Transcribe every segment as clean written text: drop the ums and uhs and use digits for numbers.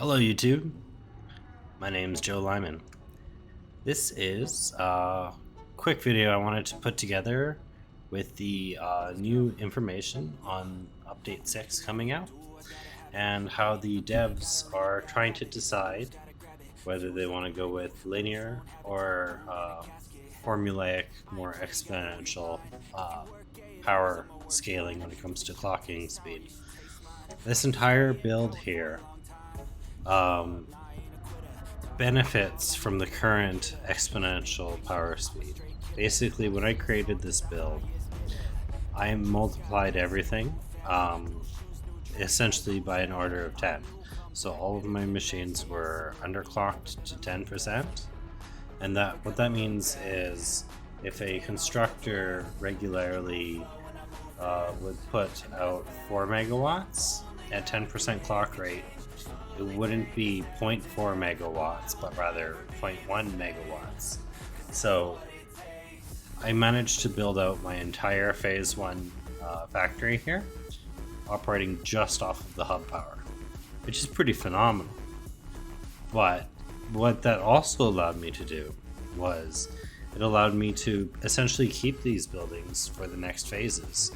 Hello YouTube, my name's Joe Lyman. This is a quick video I wanted to put together with the new information on Update 6 coming out and how the devs are trying to decide whether they want to go with linear or formulaic, more exponential power scaling when it comes to clocking speed. This entire build here benefits from the current exponential power speed. Basically, when I created this build, I multiplied everything essentially by an order of 10. So all of my machines were underclocked to 10%, and what that means is if a constructor regularly would put out 4 megawatts at 10% clock rate, it wouldn't be 0.4 megawatts, but rather 0.1 megawatts. So I managed to build out my entire phase 1 factory here, operating just off of the hub power, which is pretty phenomenal. But what that also allowed me to do was it allowed me to essentially keep these buildings for the next phases,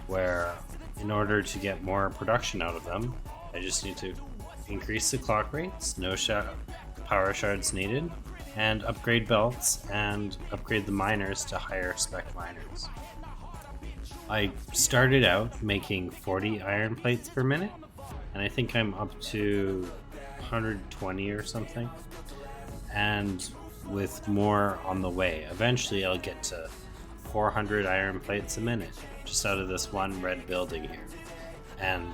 where in order to get more production out of them, I just need to increase the clock rates, no power shards needed, and upgrade belts and upgrade the miners to higher spec miners. I started out making 40 iron plates per minute, and I think I'm up to 120 or something, and with more on the way. Eventually I'll get to 400 iron plates a minute just out of this one red building here. And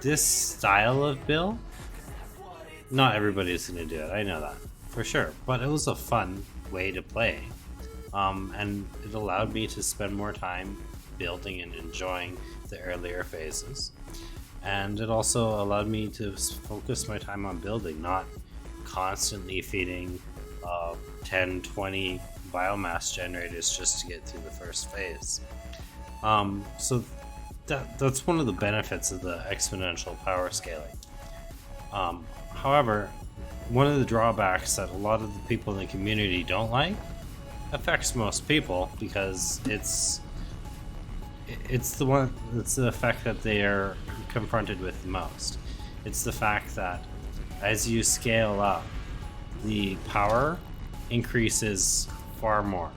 this style of build, not everybody's going to do it, I know that for sure, but it was a fun way to play, and it allowed me to spend more time building and enjoying the earlier phases, and it also allowed me to focus my time on building, not constantly feeding 10-20 biomass generators just to get through the first phase. So that's one of the benefits of the exponential power scaling. However, one of the drawbacks that a lot of the people in the community don't like affects most people, because it's the effect that they are confronted with the most. It's the fact that as you scale up, the power increases far more.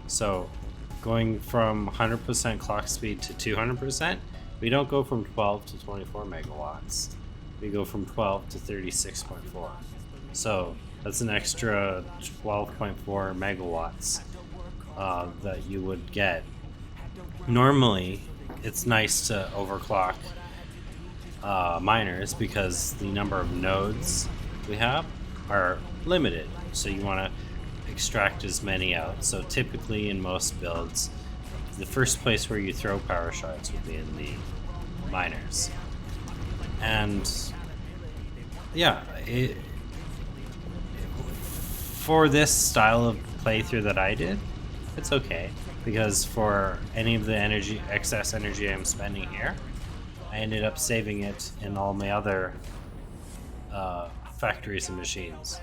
So going from 100% clock speed to 200%, we don't go from 12 to 24 megawatts. We go from 12 to 36.4. So that's an extra 12.4 megawatts that you would get. Normally, it's nice to overclock miners because the number of nodes we have are limited. So you want to extract as many out. So typically in most builds, the first place where you throw power shards would be in the miners. And yeah, for this style of playthrough that I did, it's okay, because for any of the excess energy I'm spending here, I ended up saving it in all my other factories and machines.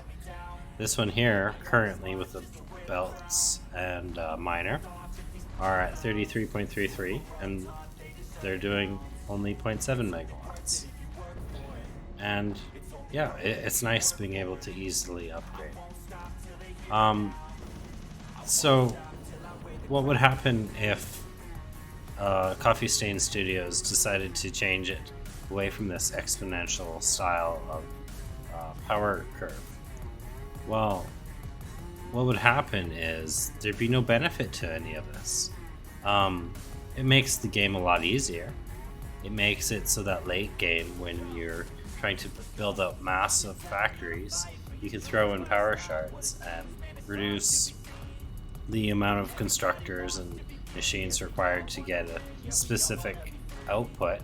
This one here, currently with the belts and miner, are at 33.33, and they're doing only 0.7 megawatts. And yeah, it's nice being able to easily upgrade. So what would happen if Coffee Stain Studios decided to change it away from this exponential style of power curve? Well, what would happen is there'd be no benefit to any of this. It makes the game a lot easier. It makes it so that late game, when you're trying to build up massive factories, you can throw in power shards and reduce the amount of constructors and machines required to get a specific output,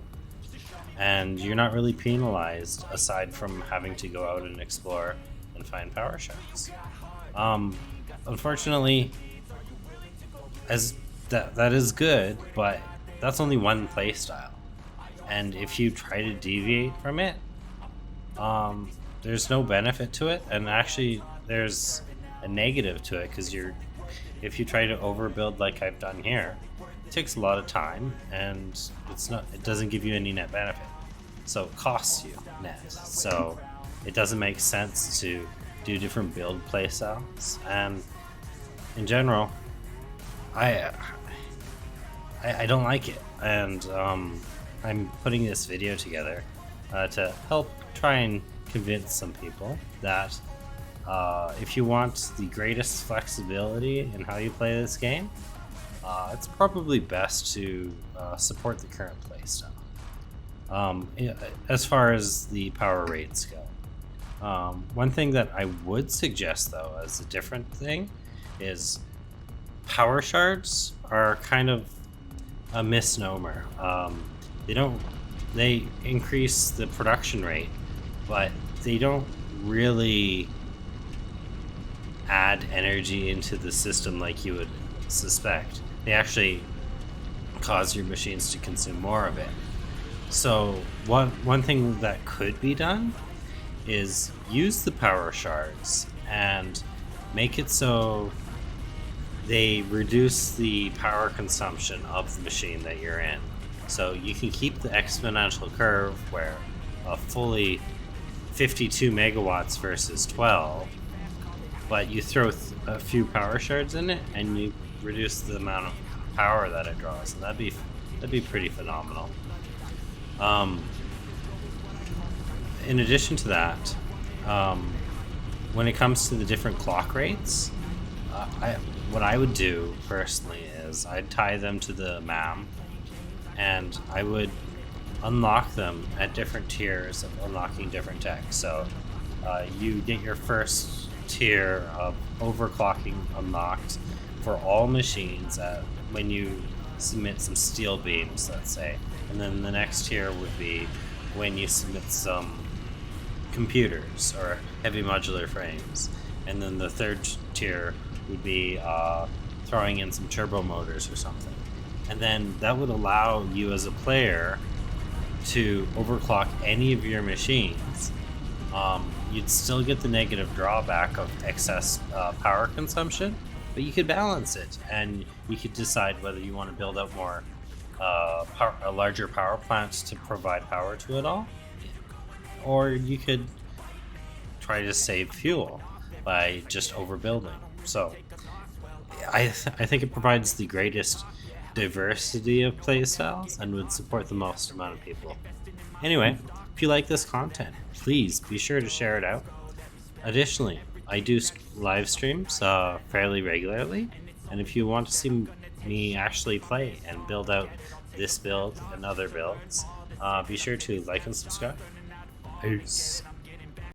and you're not really penalized aside from having to go out and explore and find power shards. Unfortunately, as that is good, but that's only one play style, and if you try to deviate from it, there's no benefit to it, and actually there's a negative to it, because if you try to overbuild like I've done here, it takes a lot of time, and it doesn't give you any net benefit, so it costs you net. So it doesn't make sense to do different build playstyles, and in general, I don't like it, and I'm putting this video together to help try and convince some people that if you want the greatest flexibility in how you play this game, it's probably best to support the current playstyle. As far as the power rates go, one thing that I would suggest, though, as a different thing, is power shards are kind of a misnomer. They increase the production rate, but they don't really add energy into the system like you would suspect. They actually cause your machines to consume more of it. So one thing that could be done is use the power shards and make it so they reduce the power consumption of the machine that you're in. So you can keep the exponential curve where a fully 52 megawatts versus 12, but you throw a few power shards in it and you reduce the amount of power that it draws, and that'd be pretty phenomenal. In addition to that, when it comes to the different clock rates, what I would do personally is I'd tie them to the MAM, and I would unlock them at different tiers of unlocking different techs. So you get your first tier of overclocking unlocked for all machines when you submit some steel beams, let's say. And then the next tier would be when you submit some computers or heavy modular frames. And then the third tier would be throwing in some turbo motors or something. And then that would allow you as a player to overclock any of your machines. You'd still get the negative drawback of excess power consumption, but you could balance it, and you could decide whether you want to build up more a larger power plant to provide power to it all, or you could try to save fuel by just overbuilding. So I think it provides the greatest diversity of playstyles and would support the most amount of people. Anyway, if you like this content, please be sure to share it out. Additionally, I do live streams fairly regularly, and if you want to see me actually play and build out this build and other builds, be sure to like and subscribe. Peace.